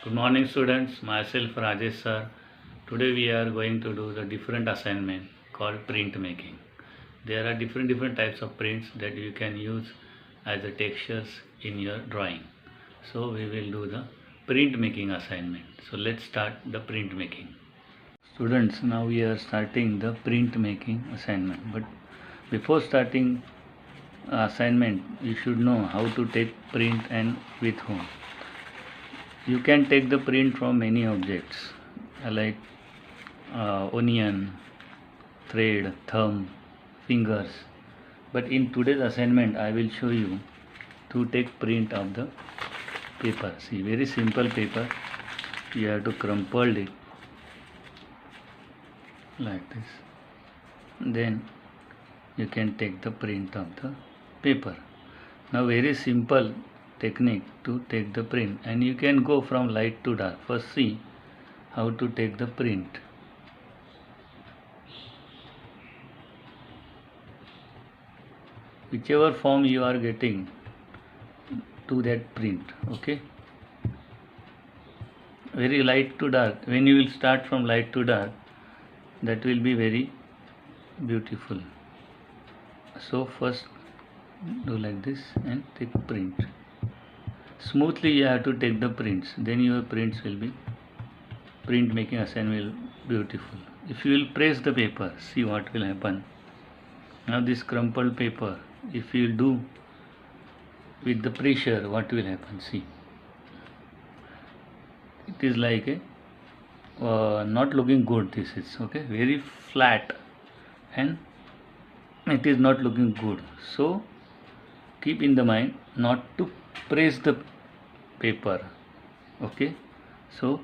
Good morning students, myself Rajesh sir. Today we are going to do the different assignment called print making. There are different types of prints that you can use as the textures in your drawing. So we will do the print making assignment. So let's start the print making. Students, now we are starting the print making assignment. But before starting assignment, you should know how to take print and with whom. You can take the print from many objects like onion, thread, thumb, fingers. But in today's assignment, I will show you to take print of the paper. See, very simple paper. You have to crumple it like this. Then you can take the print of the paper. Now very simple technique to take the print, and you can go from light to dark. First see how to take the print. Whichever form you are getting to that print, okay? Very light to dark. When you will start from light to dark, that will be very beautiful. So first do like this and take print. Smoothly you have to take the prints, then your prints will be print making assignment will beautiful. If you will press the paper, see what will happen. Now this crumpled paper, if you do with the pressure, what will happen? See, it is like a not looking good. This is okay, very flat, and it is not looking good. So keep in the mind not to press the paper. Okay, so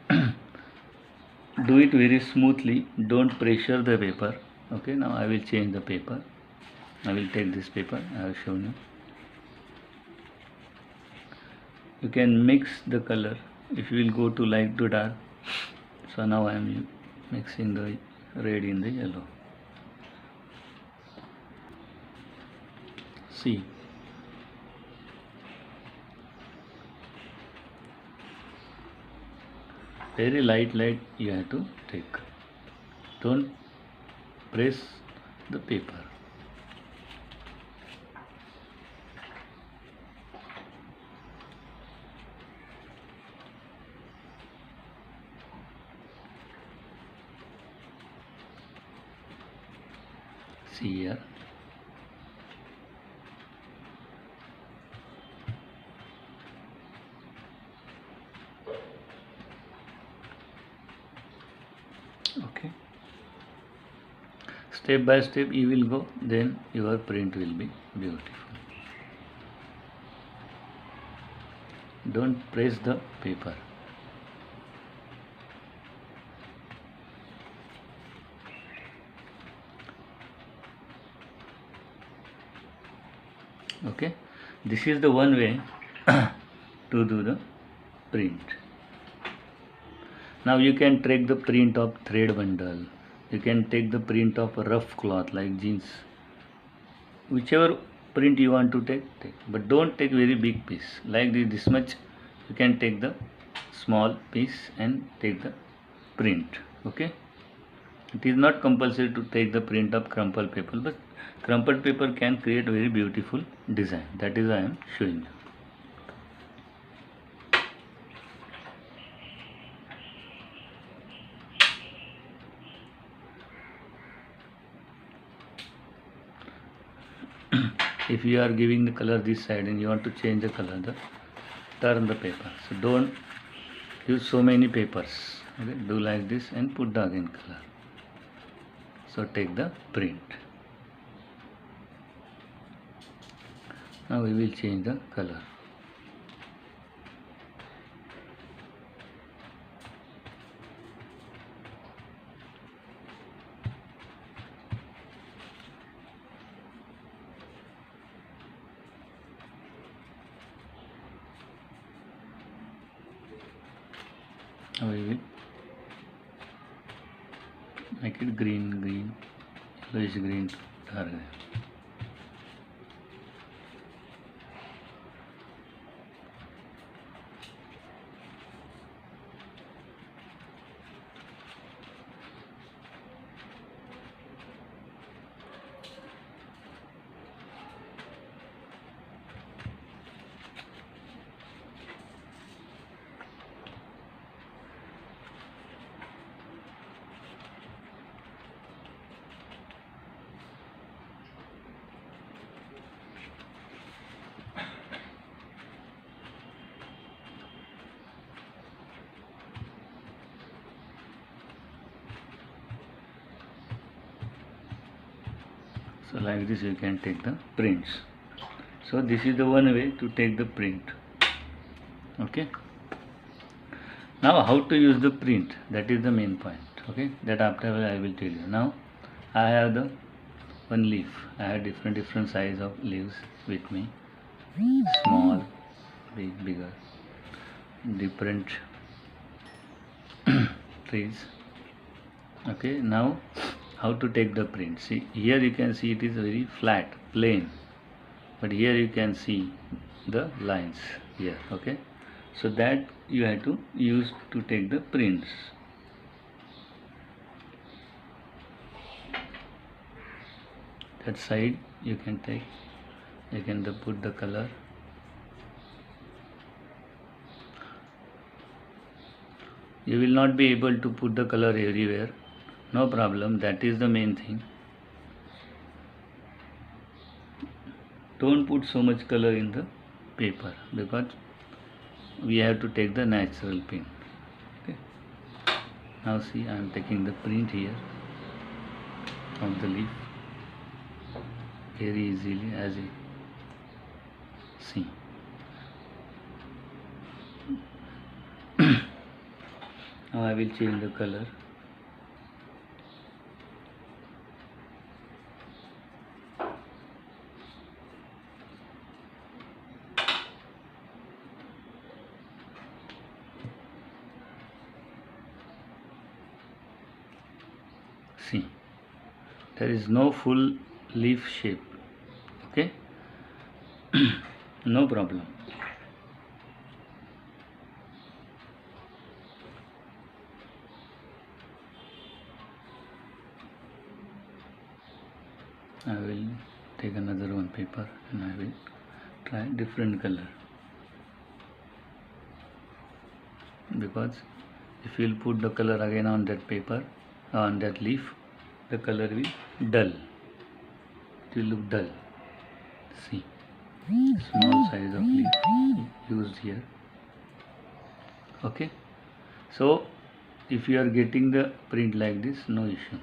do it very smoothly, don't pressure the paper. Okay, now I will change the paper. I will take this paper I have shown you. You can mix the color if you will go to light to dark. So now I am mixing the red in the yellow. See, very light you have to take. Don't press the paper. See here. Okay, step by step you will go, then your print will be beautiful. Don't press the paper. Okay, this is the one way to do the print. Now you can take the print of thread bundle, you can take the print of a rough cloth like jeans. Whichever print you want to take, but don't take very big piece like this much. You can take the small piece and take the print. Okay, it is not compulsory to take the print of crumpled paper, but crumpled paper can create very beautiful design. That is I am showing you. If you are giving the color this side and you want to change the color, turn the paper. So don't use so many papers. Okay, do like this and put the again color. So take the print. Now we will change the color. Now we will make it green, yellowish green, dark green. So like this you can take the prints. So this is the one way to take the print. Okay. Now how to use the print, that is the main point. Okay, that after I will tell you. Now I have the one leaf. I have different size of leaves with me. Small, big, bigger, different trees. Okay, now how to take the print? See, here you can see it is very flat, plain, but here you can see the lines here. Okay, so that you have to use to take the prints. That side you can take, you can put the color. You will not be able to put the color everywhere, no problem, that is the main thing. Don't put so much color in the paper because we have to take the natural print. Okay. Now see, I am taking the print here of the leaf very easily, as you see. Now I will change the color. See, there is no full leaf shape. Okay. No problem. I will take another one paper and I will try different color, because if you will put the color again on that paper, on that leaf, the color will dull, it will look dull. See, small size of leaf used here. Okay, so if you are getting the print like this, no issue,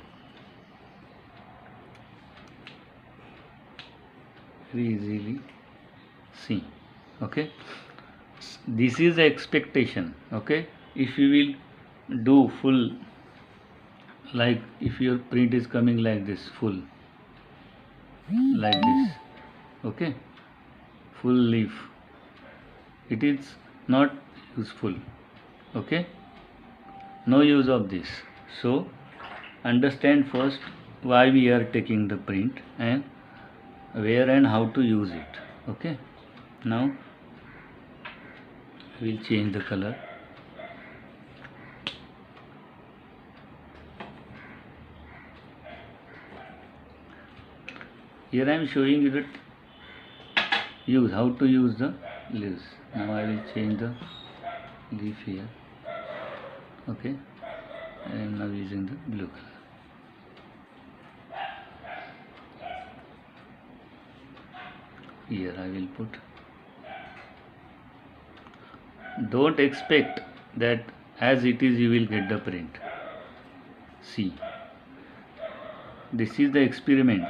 very easily. See, okay, this is the expectation. Okay, if you will do full, like if your print is coming like this, full, like this, okay, full leaf, it is not useful. Okay, no use of this. So understand first why we are taking the print and where and how to use it. Okay, now we will change the color. Here I am showing you that how to use the leaves. Now I will change the leaf here. Okay, I am now using the blue color. Here I will put. Don't expect that as it is you will get the print. See, this is the experiment.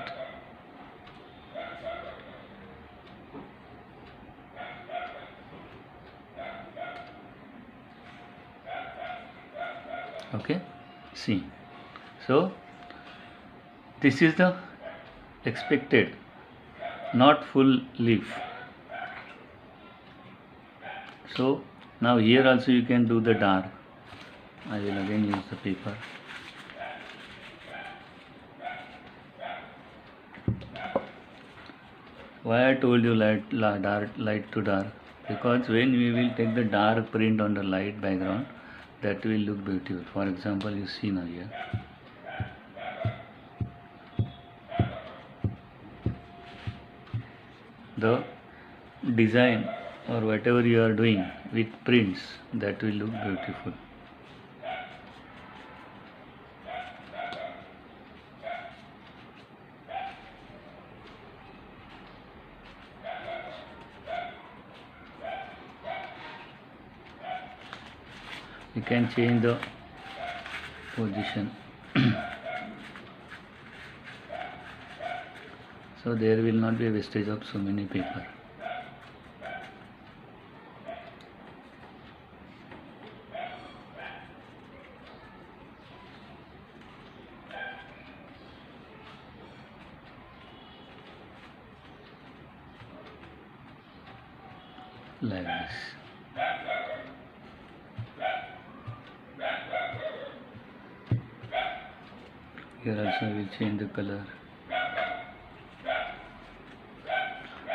Okay, see, so this is the expected, not full leaf. So now here also you can do the dark. I will again use the paper. Why I told you light to dark? Because when we will take the dark print on the light background, that will look beautiful. For example, you see now here. The design or whatever you are doing with prints, that will look beautiful. You can change the position. so there will not be a wastage of so many paper. Like this. Here also we will change the color.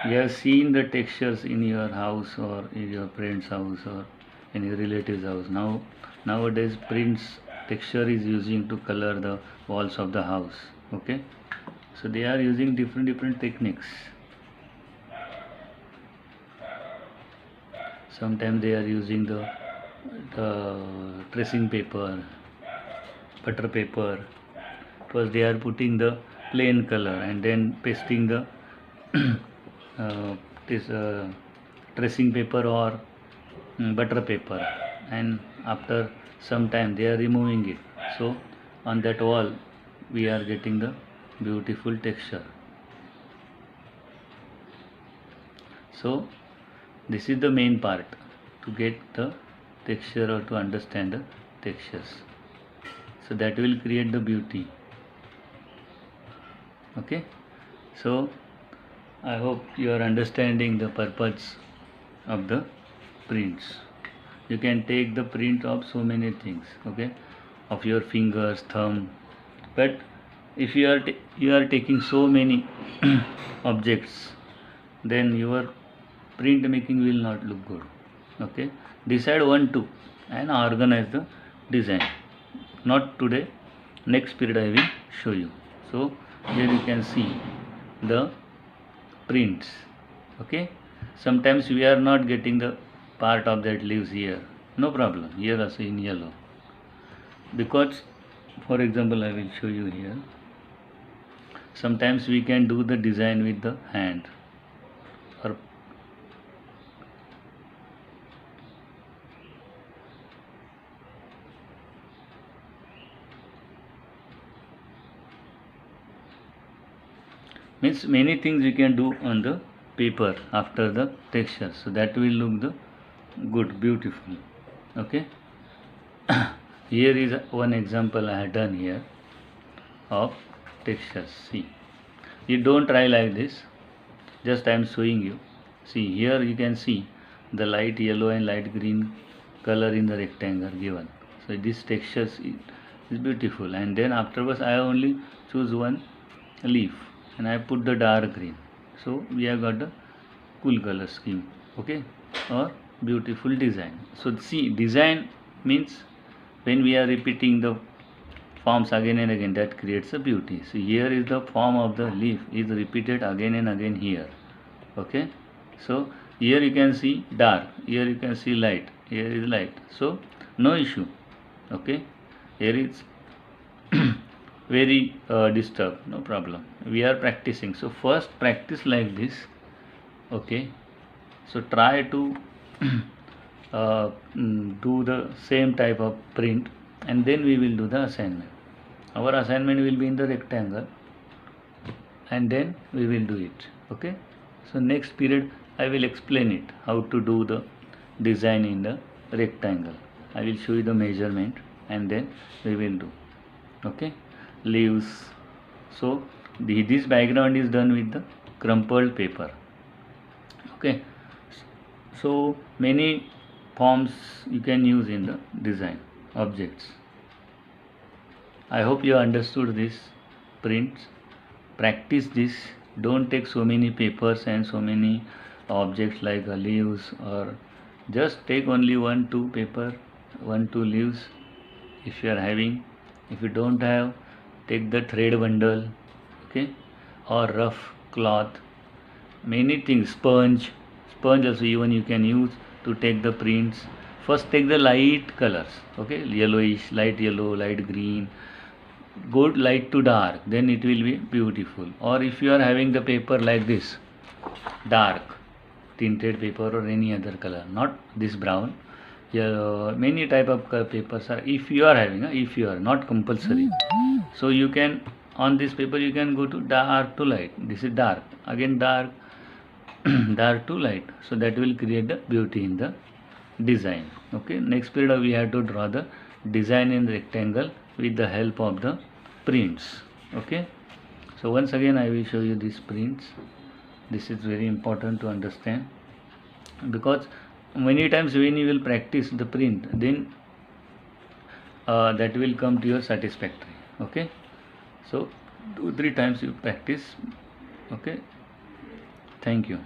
You have seen the textures in your house or in your friend's house or in your relative's house. Nowadays prints texture is using to color the walls of the house. Okay, so they are using different techniques. Sometimes they are using the tracing paper, butter paper. First they are putting the plain color and then pasting the this tracing paper or butter paper, and after some time they are removing it. So on that wall we are getting the beautiful texture. So this is the main part, to get the texture or to understand the textures. So that will create the beauty. Okay, so I hope you are understanding the purpose of the prints. You can take the print of so many things, okay, of your fingers, thumb, but if you are taking so many objects, then your print making will not look good. Okay, decide 1-2 and organize the design. Not today, next period I will show you. So here you can see the prints. Okay, sometimes we are not getting the part of that leaves here, no problem, here also in yellow, because for example I will show you here. Sometimes we can do the design with the hand, or means many things we can do on the paper after the texture, so that will look the good, beautiful. Okay, here is one example I have done here of textures. See, you don't try like this, just I am showing you. See, here you can see the light yellow and light green color in the rectangle given. So this texture is beautiful, and then afterwards I only choose one leaf and I put the dark green. So we have got the cool color scheme, okay, or beautiful design. So see, design means when we are repeating the forms again and again, that creates a beauty. So here is the form of the leaf is repeated again and again here. Okay, so here you can see dark, here you can see light, here is light, so no issue. Okay, here is very disturbed, no problem, we are practicing. So first practice like this. Okay, so try to do the same type of print, and then we will do the assignment. Our assignment will be in the rectangle, and then we will do it. Okay, so next period I will explain it how to do the design in the rectangle. I will show you the measurement and then we will do. Okay, leaves. So this background is done with the crumpled paper. Okay, so many forms you can use in the design objects. I hope you understood this prints. Practice this. Don't take so many papers and so many objects like leaves, or just take only 1-2 paper, 1-2 leaves if you are having. If you don't have, take the thread bundle, okay, or rough cloth, many things, sponge also even you can use to take the prints. First take the light colors, okay, yellowish, light yellow, light green, go light to dark, then it will be beautiful. Or if you are having the paper like this, dark tinted paper or any other color, not this brown, many type of papers are, if you are having, if you are not compulsory, so you can on this paper you can go to dark to light. This is dark, again dark, dark to light, so that will create the beauty in the design. Okay, next period we have to draw the design in rectangle with the help of the prints. Okay, so once again I will show you these prints. This is very important to understand, because many times when you will practice the print, then that will come to your satisfactory. Okay, so 2-3 times you practice. Okay, thank you.